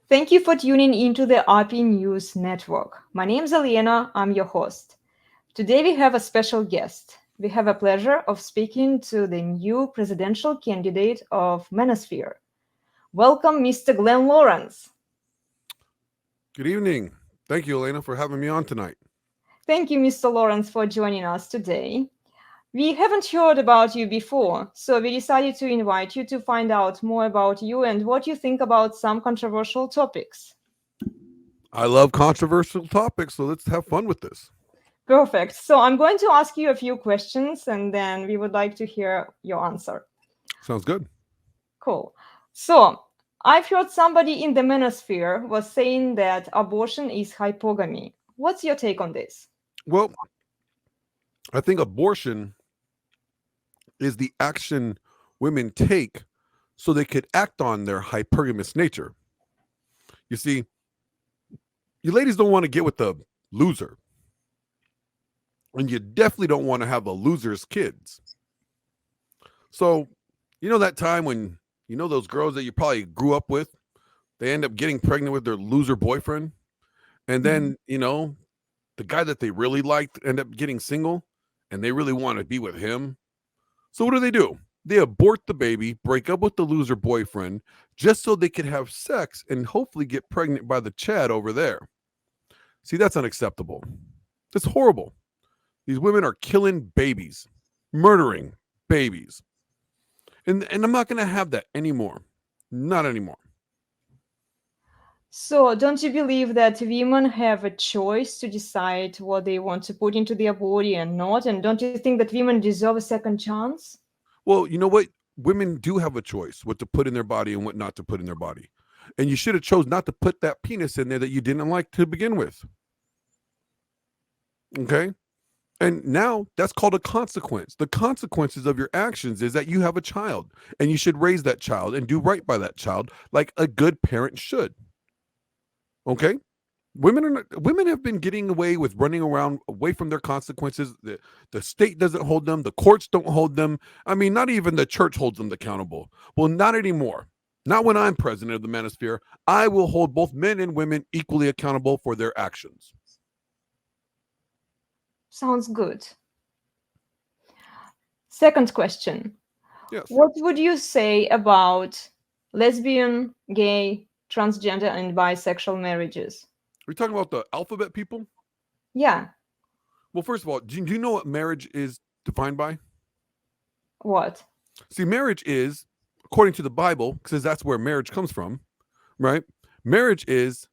Thank you for tuning into the RP News Network. My name is Elena, I'm your host. Today we have a special guest. We have a pleasure of speaking to the new presidential candidate of Manosphere. Welcome, Mr. Glenn Lawrence. Good evening. Thank you, Elena, for having me on tonight. Thank you, Mr. Lawrence, for joining us today. We haven't heard about you before, so we decided to invite you to find out more about you and what you think about some controversial topics. I love controversial topics, so let's have fun with this. Perfect. So I'm going to ask you a few questions and then we would like to hear your answer. Sounds good. Cool. So I've heard somebody in the manosphere was saying that abortion is hypogamy. What's your take on this? Well, I think abortion is the action women take so they could act on their hypergamous nature. You see, you ladies don't want to get with the loser. And you definitely don't want to have the loser's kids. So, you know that time when, you know, those girls that you probably grew up with, they end up getting pregnant with their loser boyfriend. And then, you know, the guy that they really liked end up getting single and they really want to be with him. So what do? They abort the baby, break up with the loser boyfriend just so they could have sex and hopefully get pregnant by the Chad over there. See, that's unacceptable. That's horrible. These women are killing babies, murdering babies. And I'm not going to have that anymore. Not anymore. So don't you believe that women have a choice to decide what they want to put into their body and not? And don't you think that women deserve a second chance? Well, you know what? Women do have a choice what to put in their body and what not to put in their body. And you should have chose not to put that penis in there that you didn't like to begin with. Okay? And now that's called a consequence. The consequences of your actions is that you have a child and you should raise that child and do right by that child like a good parent should. Okay? Women have been getting away with running around away from their consequences. The state doesn't hold them. The courts don't hold them. I mean, not even the church holds them accountable. Well, not anymore. Not when I'm president of the Manosphere. I will hold both men and women equally accountable for their actions. Sounds good. Second question. Yes. What would you say about lesbian, gay, transgender, and bisexual marriages? Are we talking about the alphabet people? Yeah. Well, first of all, do you know what marriage is defined by? What? See, marriage is, according to the Bible, because that's where marriage comes from, right? Marriage is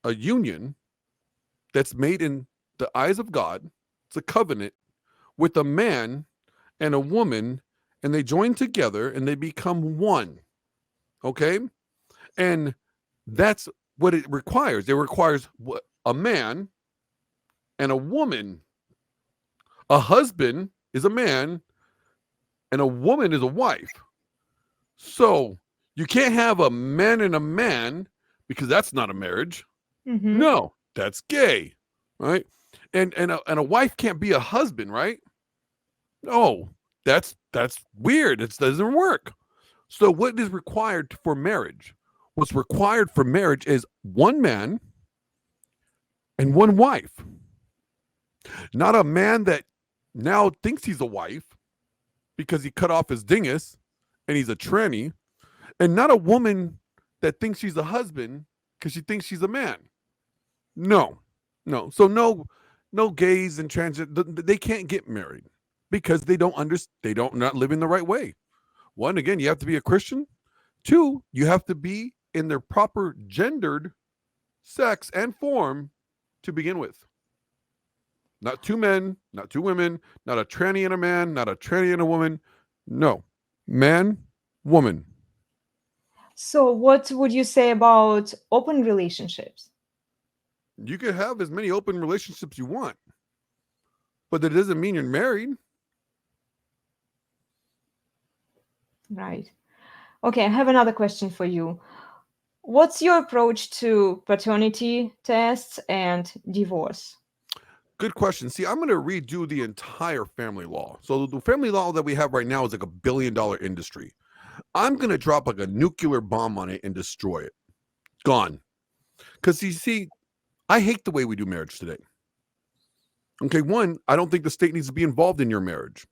a union that's made in the eyes of God. It's a covenant with a man and a woman, and they join together and they become one. Okay? And that's what it requires. It requires a man and a woman. A husband is a man and a woman is a wife. So you can't have a man and a man because that's not a marriage. Mm-hmm. No, that's gay, right? And a wife can't be a husband, right? No, that's weird. It doesn't work. So what is required for marriage? What's required for marriage is one man and one wife. Not a man that now thinks he's a wife because he cut off his dingus and he's a tranny, and not a woman that thinks she's a husband because she thinks she's a man. No. So no gays and transgender, they can't get married because they don't not live in the right way. One, again, you have to be a Christian. Two, you have to be in their proper gendered sex and form to begin with. Not two men, not two women, not a tranny and a man, not a tranny and a woman. No. Man, woman. So what would you say about open relationships? You can have as many open relationships you want, but that doesn't mean you're married. Right. Okay, I have another question for you. What's your approach to paternity tests and divorce? Good question. See, I'm going to redo the entire family law. So the family law that we have right now is like $1 billion industry. I'm going to drop like a nuclear bomb on it and destroy it. Gone. Because you see, I hate the way we do marriage today. Okay, one, I don't think the state needs to be involved in your marriage.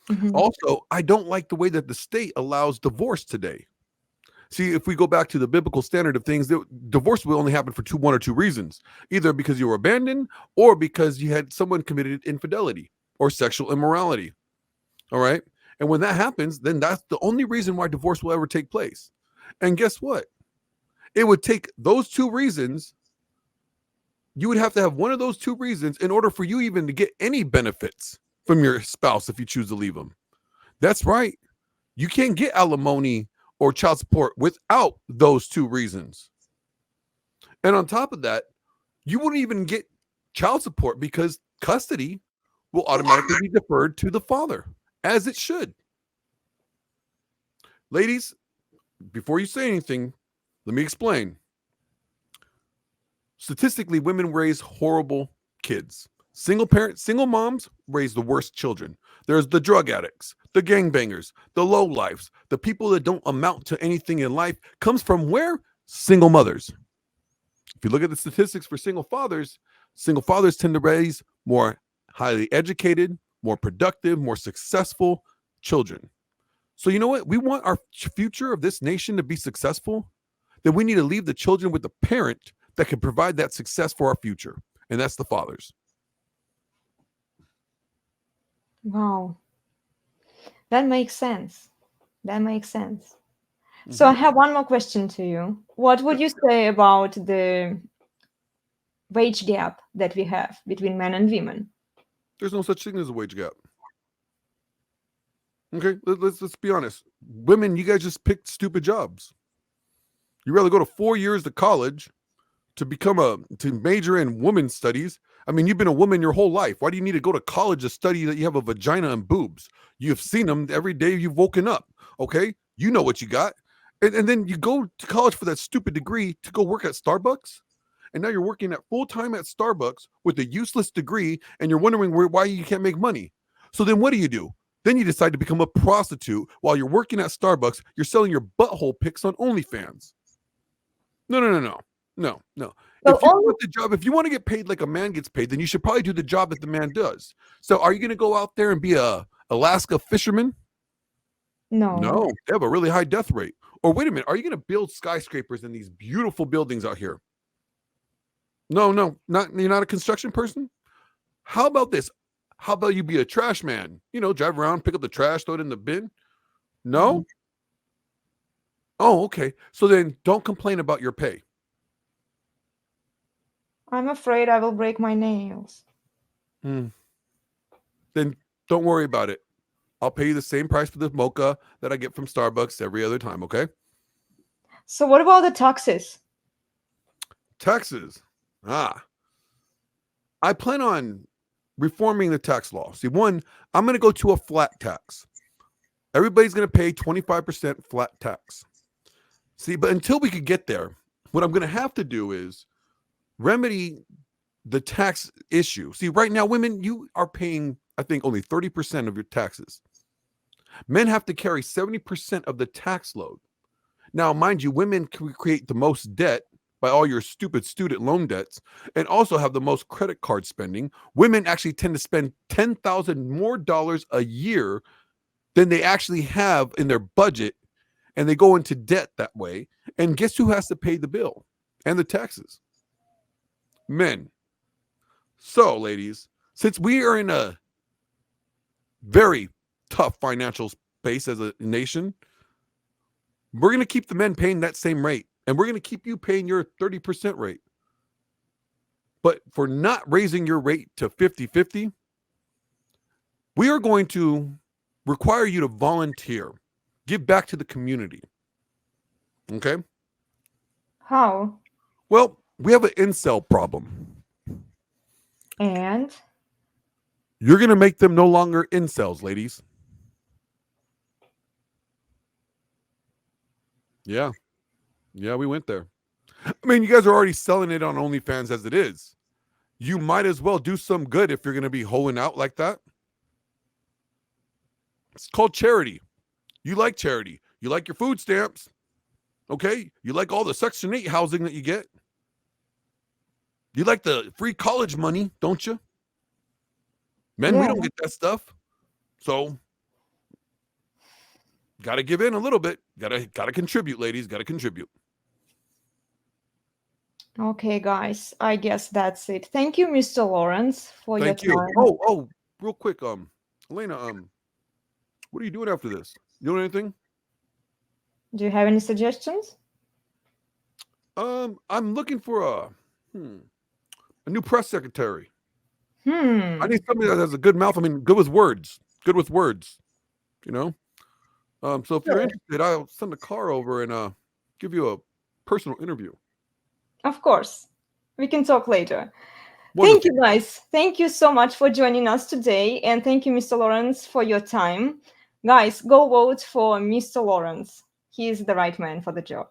Mhm. Also, I don't like the way that the state allows divorce today. See, if we go back to the biblical standard of things, divorce will only happen for one or two reasons. Either because you were abandoned or because you had someone committed infidelity or sexual immorality. All right? And when that happens, then that's the only reason why divorce will ever take place. And guess what? It would take those two reasons. You would have to have one of those two reasons in order for you even to get any benefits from your spouse if you choose to leave them. That's right. You can't get alimony or child support without those two reasons. And on top of that, you wouldn't even get child support because custody will automatically be deferred to the father, as it should. Ladies, before you say anything, let me explain. Statistically, women raise horrible kids. Single moms raise the worst children. There's the drug addicts, the gangbangers, the lowlifes, the people that don't amount to anything in life. Comes from where? Single mothers. If you look at the statistics for single fathers tend to raise more highly educated, more productive, more successful children. So you know what? We want our future of this nation to be successful. Then we need to leave the children with the parent that can provide that success for our future. And that's the fathers. Wow. That makes sense. That makes sense. So I have one more question to you. What would you say about the wage gap that we have between men and women? There's no such thing as a wage gap. Okay, let's be honest. Women, you guys just picked stupid jobs. You rather go to 4 years to college to major in women's studies. I mean, you've been a woman your whole life. Why do you need to go to college to study that you have a vagina and boobs? You've seen them every day you've woken up. Okay, you know what you got, and then you go to college for that stupid degree to go work at Starbucks. And now you're working at full time at Starbucks with a useless degree, and you're wondering why you can't make money. So then what do? Then you decide to become a prostitute while you're working at Starbucks. You're selling your butthole pics on OnlyFans. No. So If you only want the job, if you want to get paid like a man gets paid, then you should probably do the job that the man does. So are you going to go out there and be a Alaska fisherman? No, they have a really high death rate. Or wait a minute, are you going to build skyscrapers in these beautiful buildings out here? No, you're not a construction person. How about this? How about you be a trash man? Drive around, pick up the trash, throw it in the bin. No. Oh, okay. So then don't complain about your pay. I'm afraid I will break my nails. Then don't worry about it. I'll pay you the same price for the mocha that I get from Starbucks every other time, okay? So what about the taxes? Taxes. I plan on reforming the tax law. See, one, I'm going to go to a flat tax. Everybody's going to pay 25% flat tax. See, but until we could get there, what I'm going to have to do is remedy the tax issue. See, right now, women, you are paying, I think, only 30% of your taxes. Men have to carry 70% of the tax load. Now, mind you, women can create the most debt by all your stupid student loan debts and also have the most credit card spending. Women actually tend to spend $10,000 more a year than they actually have in their budget, and they go into debt that way. And guess who has to pay the bill and the taxes? Men. So, ladies, since we are in a very tough financial space as a nation, we're going to keep the men paying that same rate, and we're going to keep you paying your 30% rate. But for not raising your rate to 50-50, we are going to require you to volunteer, give back to the community. Okay? How? Well, we have an incel problem. And You're going to make them no longer incels, ladies. Yeah, we went there. I mean, you guys are already selling it on OnlyFans as it is. you might as well do some good if you're going to be hoeing out like that. It's called charity. You like charity. You like your food stamps. Okay? You like all the Section 8 housing that you get. You like the free college money, don't you? Men, we Yeah. don't get that stuff. So, got to give in a little bit. Got to contribute, ladies. Got to contribute. Okay, guys. I guess that's it. Thank you, Mr. Lawrence, for Thank your you. time. Oh, real quick, Elena, what are you doing after this? You doing anything? Do you have any suggestions? I'm looking for a new press secretary. Hmm. I need somebody that has a good mouth. I mean, good with words. Good with words. You know. So if you're Sure. interested, I'll send a car over and give you a personal interview. Of course. We can talk later. Wonderful. Thank you, guys. Thank you so much for joining us today. And thank you, Mr. Lawrence, for your time. Guys, go vote for Mr. Lawrence. He is the right man for the job.